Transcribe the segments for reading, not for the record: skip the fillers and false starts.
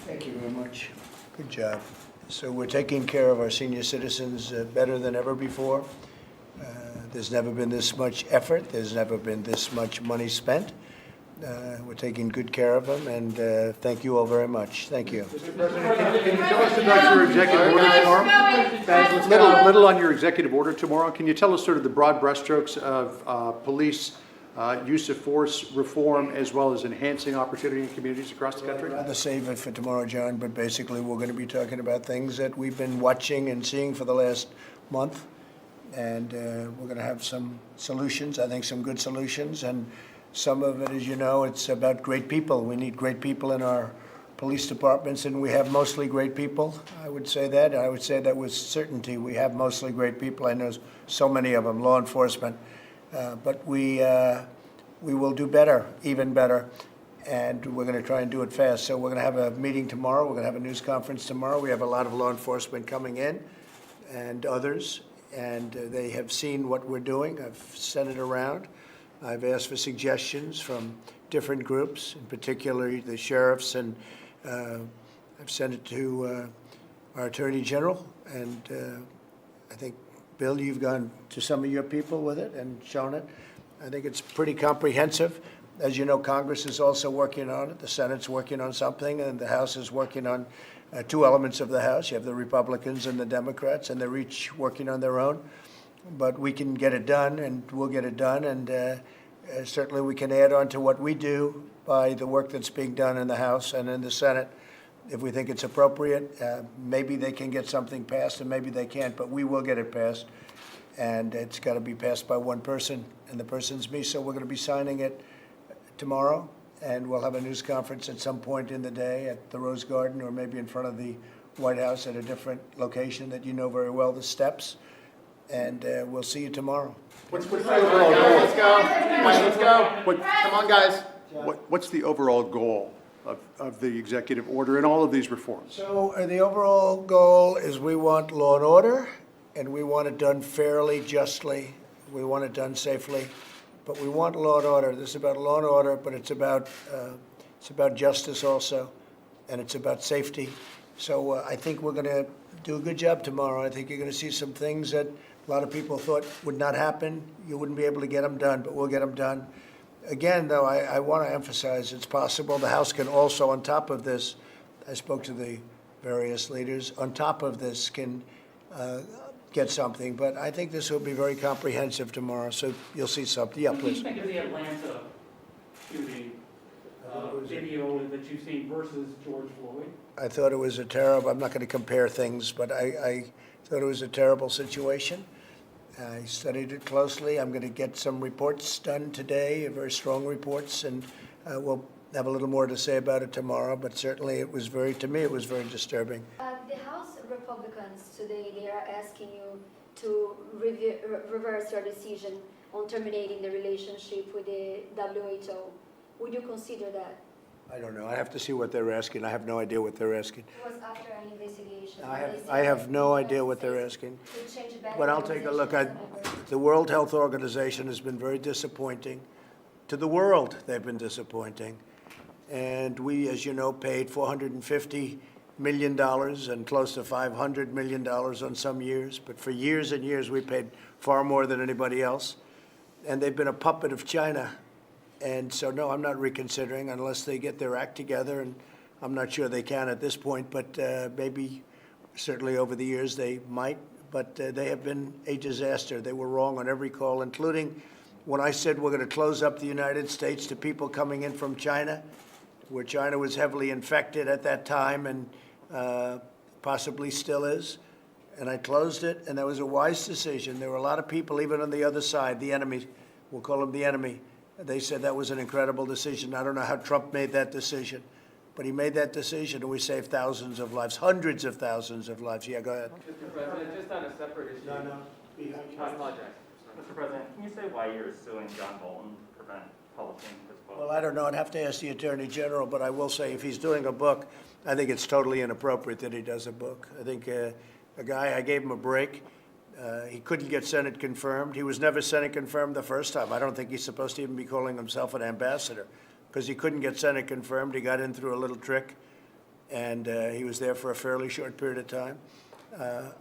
Thank you very much. Good job. So we're taking care of our senior citizens better than ever before. There's never been this much effort. There's never been this much money spent. We're taking good care of them, and thank you all very much. Thank you. Mr. President, can you tell us about your executive order tomorrow? Little on your executive order tomorrow. Can you tell us sort of the broad brushstrokes of police use of force reform, as well as enhancing opportunity in communities across the country? I'd rather save it for tomorrow, John, but basically we're going to be talking about things that we've been watching and seeing for the last month, and we're going to have some solutions, I think some good solutions, and some of it, as you know, it's about great people. We need great people in our police departments, and we have mostly great people. I would say that. I would say that with certainty. We have mostly great people. I know so many of them, law enforcement. But we will do better, even better, and we're going to try and do it fast. So we're going to have a meeting tomorrow. We're going to have a news conference tomorrow. We have a lot of law enforcement coming in and others, and they have seen what we're doing. I've sent it around. I've asked for suggestions from different groups, in particular the sheriffs, and I've sent it to our Attorney General, and I think, Bill, you've gone to some of your people with it and shown it. I think it's pretty comprehensive. As you know, Congress is also working on it. The Senate's working on something, and the House is working on two elements of the House. You have the Republicans and the Democrats, and they're each working on their own. But we can get it done, and we'll get it done, and certainly we can add on to what we do by the work that's being done in the House and in the Senate. If we think it's appropriate, maybe they can get something passed, and maybe they can't, but we will get it passed. And it's got to be passed by one person, and the person's me. So we're going to be signing it tomorrow, and we'll have a news conference at some point in the day at the Rose Garden, or maybe in front of the White House at a different location that you know very well, the steps. And we'll see you tomorrow. What's the overall goal? Let's go. Let's go. Come on, guys. What's the overall goal of the executive order and all of these reforms? So the overall goal is we want law and order, and we want it done fairly, justly. We want it done safely, but we want law and order. This is about law and order, but it's about justice also, and it's about safety. So I think we're going to do a good job tomorrow. I think you're going to see some things that a lot of people thought would not happen. You wouldn't be able to get them done, but we'll get them done. Again, though, I want to emphasize it's possible the House can also, on top of this, I spoke to the various leaders, on top of this can get something. But I think this will be very comprehensive tomorrow, so you'll see something. Yeah, please. What do you think of the Atlanta shooting video that you've seen versus George Floyd? I thought it was a terrible, I'm not going to compare things, but I thought it was a terrible situation. I studied it closely. I'm going to get some reports done today, very strong reports, and we'll have a little more to say about it tomorrow, but certainly it was to me, it was very disturbing. The House Republicans today, they are asking you to reverse your decision on terminating the relationship with the WHO. Would you consider that? I don't know. I have to see what they're asking. I have no idea what they're asking. It was after an investigation. I have no idea what they're asking. But I'll take a look. The World Health Organization has been very disappointing. To the world, they've been disappointing. And we, as you know, paid $450 million and close to $500 million on some years. But for years and years, we paid far more than anybody else. And they've been a puppet of China. And so, no, I'm not reconsidering unless they get their act together, and I'm not sure they can at this point, but maybe, certainly over the years, they might. But they have been a disaster. They were wrong on every call, including when I said we're going to close up the United States to people coming in from China, where China was heavily infected at that time and possibly still is. And I closed it, and that was a wise decision. There were a lot of people, even on the other side, the enemy, we'll call them the enemy, they said that was an incredible decision. I don't know how Trump made that decision, but he made that decision, and we saved thousands of lives, hundreds of thousands of lives. Yeah, go ahead. Mr. President, just on a separate issue. No. I apologize. Mr. President, can you say why you're suing John Bolton to prevent publishing his book? Well, I don't know. I'd have to ask the Attorney General, but I will say if he's doing a book, I think it's totally inappropriate that he does a book. I think a guy, I gave him a break. He couldn't get Senate confirmed. He was never Senate confirmed the first time. I don't think he's supposed to even be calling himself an ambassador because he couldn't get Senate confirmed. He got in through a little trick. and he was there for a fairly short period of time.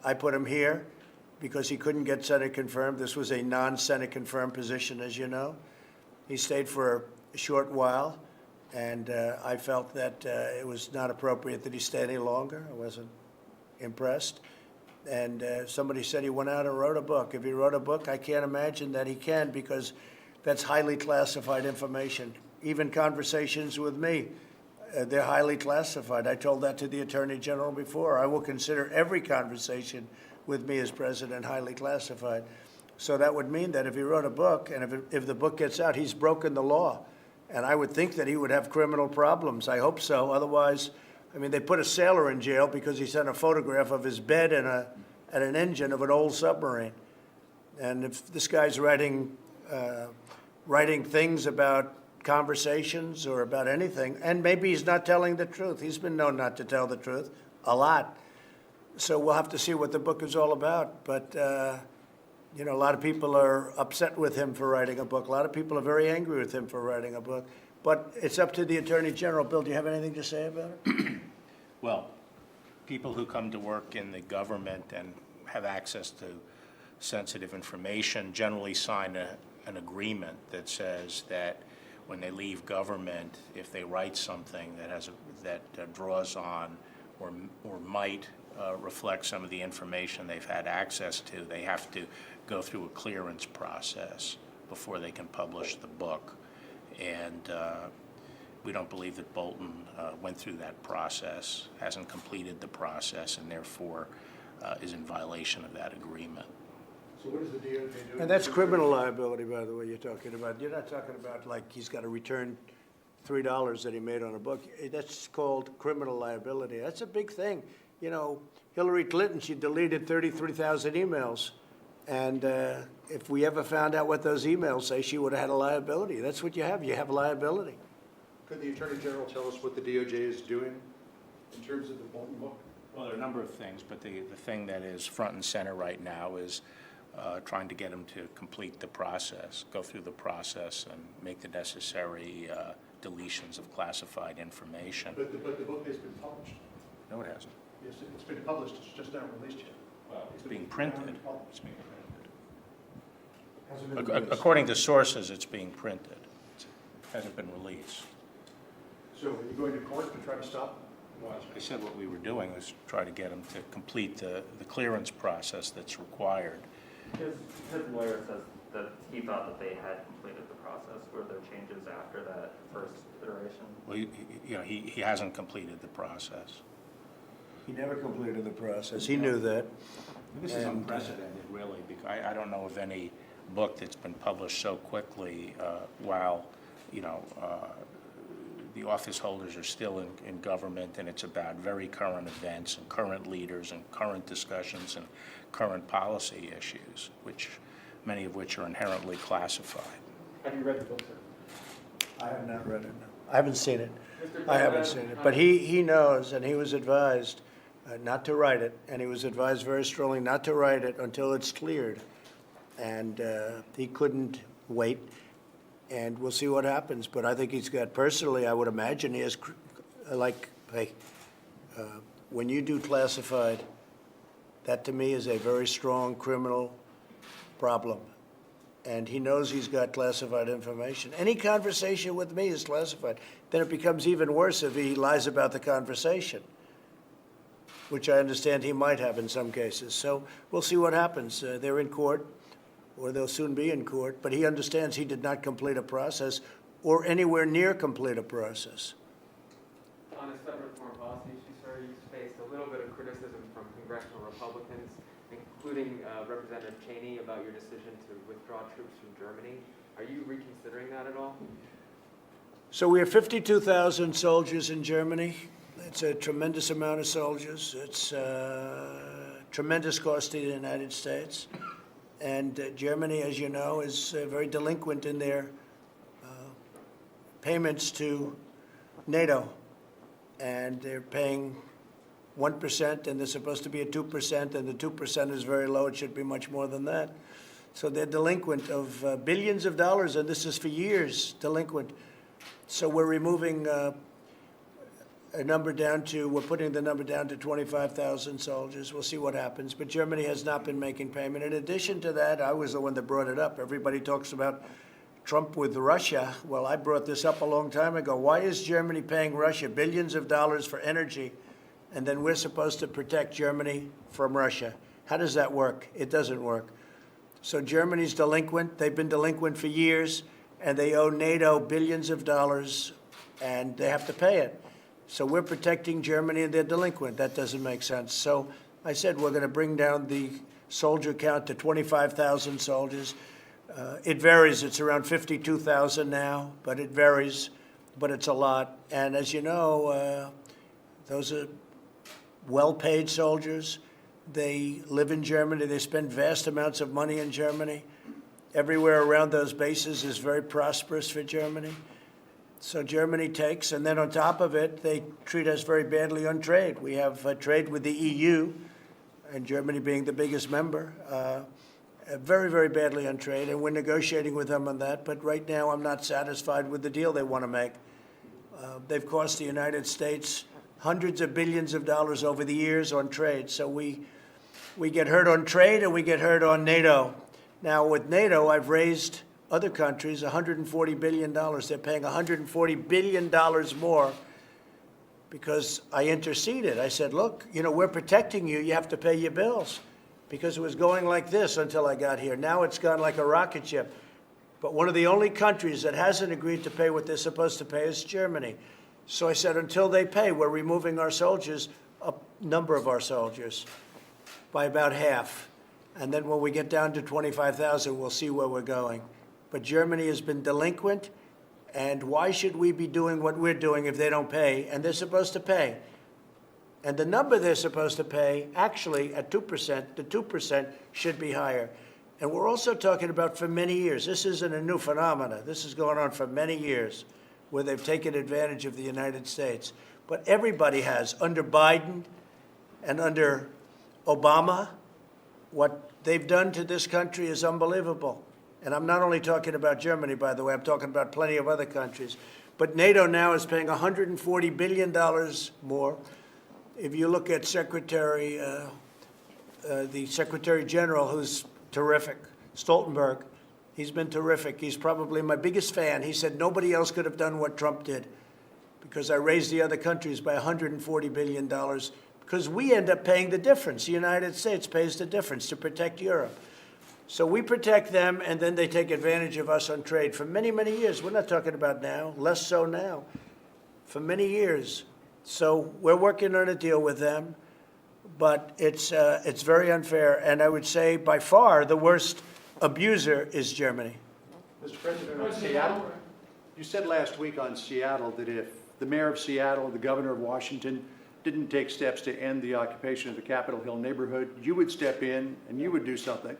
I put him here because he couldn't get Senate confirmed. This was a non-Senate confirmed position, as you know. He stayed for a short while, and I felt that it was not appropriate that he stay any longer. I wasn't impressed. And somebody said he went out and wrote a book. If he wrote a book, I can't imagine that he can, because that's highly classified information. Even conversations with me, they're highly classified. I told that to the Attorney General before. I will consider every conversation with me as president highly classified. So that would mean that if he wrote a book, and if the book gets out, he's broken the law. And I would think that he would have criminal problems. I hope so. Otherwise, I mean, they put a sailor in jail because he sent a photograph of his bed and an engine of an old submarine. And if this guy's writing things about conversations or about anything, and maybe he's not telling the truth. He's been known not to tell the truth a lot. So we'll have to see what the book is all about. But, you know, a lot of people are upset with him for writing a book. A lot of people are very angry with him for writing a book. But it's up to the Attorney General. Bill, do you have anything to say about it? Well, people who come to work in the government and have access to sensitive information generally sign an agreement that says that when they leave government, if they write something that draws on or might reflect some of the information they've had access to, they have to go through a clearance process before they can publish the book. And we don't believe that Bolton went through that process, hasn't completed the process, and therefore is in violation of that agreement. So what does the DOJ do? And that's criminal liability, by the way, you're talking about. You're not talking about like he's got to return $3 that he made on a book. That's called criminal liability. That's a big thing. You know, Hillary Clinton, she deleted 33,000 emails. And if we ever found out what those emails say, she would have had a liability. That's what you have. You have a liability. Could the Attorney General tell us what the DOJ is doing in terms of the Bolton book? Well, there are a number of things, but the thing that is front and center right now is trying to get him to complete the process, go through the process, and make the necessary deletions of classified information. But the book has been published. No, it hasn't. Yes, it's been published. It's just not released yet. Well, it's being printed. It's being Hasn't been printed. released. According to sources, it's being printed. It hasn't been released. So are you going to court to try to stop? I said what we were doing was try to get him to complete the clearance process that's required. His lawyer says that he thought that they had completed the process. Were there changes after that first iteration? Well, he hasn't completed the process. He never completed the process. He knew that. This is unprecedented, really, because I don't know of any book that's been published so quickly while, the office holders are still in government, and it's about very current events and current leaders and current discussions and current policy issues, many of which are inherently classified. Have you read the book, sir? I have not read it, no. I haven't seen it. I haven't seen it. But he knows, and he was advised not to write it, and he was advised very strongly not to write it until it's cleared. And he couldn't wait, and we'll see what happens. But I think he's got, personally, I would imagine he has, when you do classified, that to me is a very strong criminal problem. And he knows he's got classified information. Any conversation with me is classified. Then it becomes even worse if he lies about the conversation, which I understand he might have in some cases. So we'll see what happens. They're in court, or they'll soon be in court, but he understands he did not complete a process or anywhere near complete a process. On a separate foreign policy issue, sir, you faced a little bit of criticism from congressional Republicans, including Representative Cheney, about your decision to withdraw troops from Germany. Are you reconsidering that at all? So we have 52,000 soldiers in Germany. It's a tremendous amount of soldiers. It's tremendous cost to the United States. And Germany, as you know, is very delinquent in their payments to NATO. And they're paying 1%, and they're supposed to be at 2%, and the 2% is very low. It should be much more than that. So they're delinquent of billions of dollars, and this is for years delinquent. So we're removing we're putting the number down to 25,000 soldiers. We'll see what happens. But Germany has not been making payment. In addition to that, I was the one that brought it up. Everybody talks about Trump with Russia. Well, I brought this up a long time ago. Why is Germany paying Russia billions of dollars for energy, and then we're supposed to protect Germany from Russia? How does that work? It doesn't work. So Germany's delinquent. They've been delinquent for years, and they owe NATO billions of dollars, and they have to pay it. So we're protecting Germany, and they're delinquent. That doesn't make sense. So I said we're going to bring down the soldier count to 25,000 soldiers. It varies. It's around 52,000 now, but it varies, but it's a lot. And as you know, those are well-paid soldiers. They live in Germany. They spend vast amounts of money in Germany. Everywhere around those bases is very prosperous for Germany. So Germany takes, and then on top of it, they treat us very badly on trade. We have trade with the EU, and Germany being the biggest member, very, very badly on trade, and we're negotiating with them on that. But right now, I'm not satisfied with the deal they want to make. They've cost the United States hundreds of billions of dollars over the years on trade. So we get hurt on trade, and we get hurt on NATO. Now, with NATO, I've raised other countries $140 billion. They're paying $140 billion more because I interceded. I said, look, we're protecting you. You have to pay your bills, because it was going like this until I got here. Now it's gone like a rocket ship. But one of the only countries that hasn't agreed to pay what they're supposed to pay is Germany. So I said, until they pay, we're removing our soldiers, a number of our soldiers, by about half. And then when we get down to 25,000, we'll see where we're going. But Germany has been delinquent, and why should we be doing what we're doing if they don't pay? And they're supposed to pay. And the number they're supposed to pay, actually at 2%, the 2% should be higher. And we're also talking about for many years. This isn't a new phenomenon. This is going on for many years, where they've taken advantage of the United States. But everybody has. Under Biden and under Obama, what they've done to this country is unbelievable. And I'm not only talking about Germany, by the way, I'm talking about plenty of other countries. But NATO now is paying $140 billion more. If you look at the Secretary General, who's terrific, Stoltenberg, he's been terrific. He's probably my biggest fan. He said nobody else could have done what Trump did, because I raised the other countries by $140 billion, because we end up paying the difference. The United States pays the difference to protect Europe. So we protect them, and then they take advantage of us on trade for many, many years. We're not talking about now, less so now, for many years. So we're working on a deal with them, but it's very unfair. And I would say by far the worst abuser is Germany. Mr. President, on Seattle, you said last week on Seattle that if the mayor of Seattle, the governor of Washington, didn't take steps to end the occupation of the Capitol Hill neighborhood, you would step in and you would do something.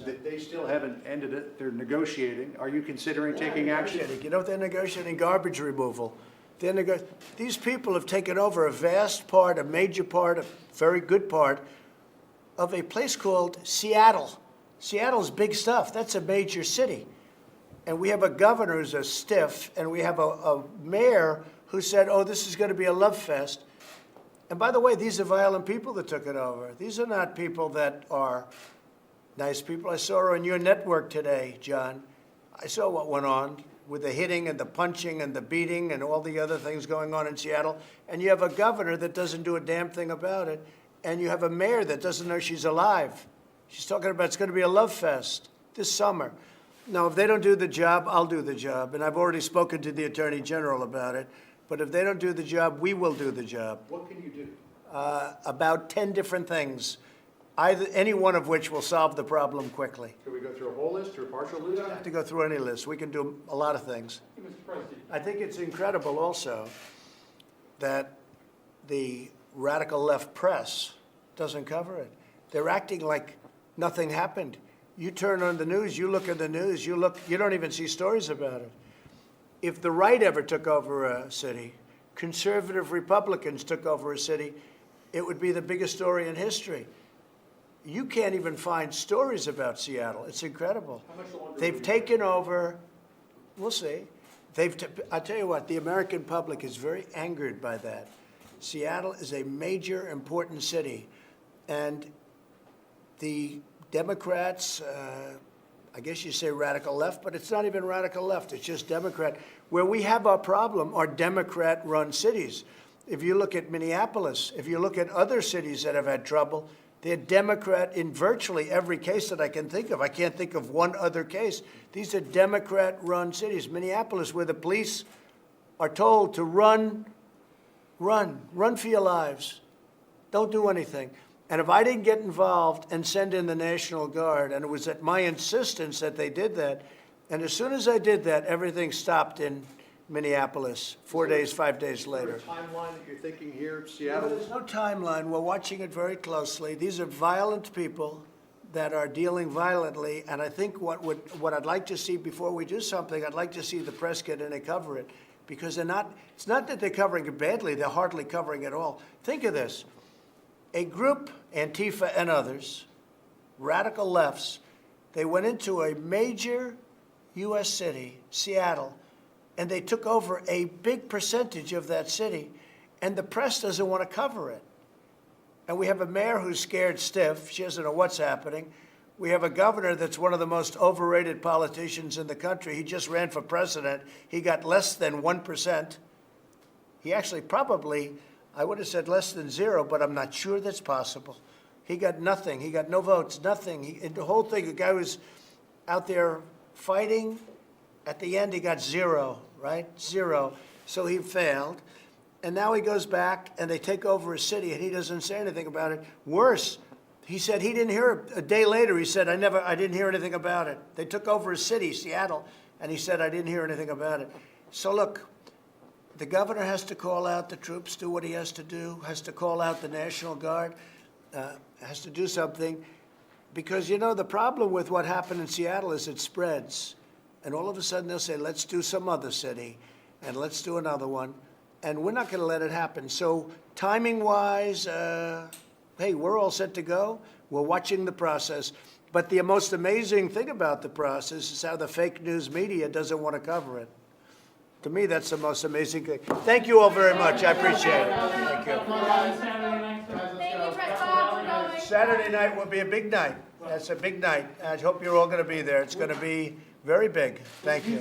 100%. They still haven't ended it. They're negotiating. Are you considering taking action? They're negotiating garbage removal. These people have taken over a vast part, a major part, a very good part of a place called Seattle. Seattle's big stuff. That's a major city. And we have a governor who's a stiff, and we have a mayor who said, oh, this is going to be a love fest. And by the way, these are violent people that took it over. These are not people that are nice people. I saw on your network today, John, I saw what went on with the hitting and the punching and the beating and all the other things going on in Seattle. And you have a governor that doesn't do a damn thing about it. And you have a mayor that doesn't know she's alive. She's talking about it's going to be a love fest this summer. Now, if they don't do the job, I'll do the job. And I've already spoken to the Attorney General about it. But if they don't do the job, we will do the job. What can you do? About 10 different things, any one of which will solve the problem quickly. Can we go through a whole list or a partial list? We don't have to go through any list. We can do a lot of things. Mr. President. I think it's incredible also that the radical left press doesn't cover it. They're acting like nothing happened. You turn on the news, you look at the news, you don't even see stories about it. If the right ever took over a city, conservative Republicans took over a city, it would be the biggest story in history. You can't even find stories about Seattle. It's incredible. They've taken over, we'll see. I'll tell you what, the American public is very angered by that. Seattle is a major, important city. And the Democrats, I guess you say radical left, but it's not even radical left. It's just Democrat. Where we have our problem are Democrat-run cities. If you look at Minneapolis, if you look at other cities that have had trouble, they're Democrat in virtually every case that I can think of. I can't think of one other case. These are Democrat-run cities. Minneapolis, where the police are told to run for your lives. Don't do anything. And if I didn't get involved and send in the National Guard, and it was at my insistence that they did that, and as soon as I did that, everything stopped in Minneapolis 4 days, 5 days later. Is there a timeline that you're thinking here, Yeah, Seattle? but there's no timeline. We're watching it very closely. These are violent people that are dealing violently, and I think what I'd like to see before we do something, I'd like to see the press get in and cover it, because they're not. It's not that they're covering it badly; they're hardly covering it at all. Think of this: a group, Antifa and others, radical lefts, they went into a major U.S. city, Seattle, and they took over a big percentage of that city, and the press doesn't want to cover it. And we have a mayor who's scared stiff. She doesn't know what's happening. We have a governor that's one of the most overrated politicians in the country. He just ran for president. He got less than 1%. He actually probably, I would have said less than 0, but I'm not sure that's possible. He got nothing. He got no votes, nothing. The whole thing, the guy was out there fighting. At the end, he got 0, right? 0. So he failed. And now he goes back, and they take over a city, and he doesn't say anything about it. Worse, he said he didn't hear it. A day later, he said, I didn't hear anything about it. They took over a city, Seattle, and he said, I didn't hear anything about it. So look, the governor has to call out the troops, do what he has to do, has to call out the National Guard, has to do something. Because, you know, the problem with what happened in Seattle is it spreads. And all of a sudden they'll say, let's do some other city, and let's do another one. And we're not going to let it happen. So timing-wise, hey, we're all set to go. We're watching the process. But the most amazing thing about the process is how the fake news media doesn't want to cover it. To me, that's the most amazing thing. Thank you all very much. I appreciate it. Thank you. Saturday night will be a big night. That's a big night. I hope you're all going to be there. It's going to be very big. Thank you.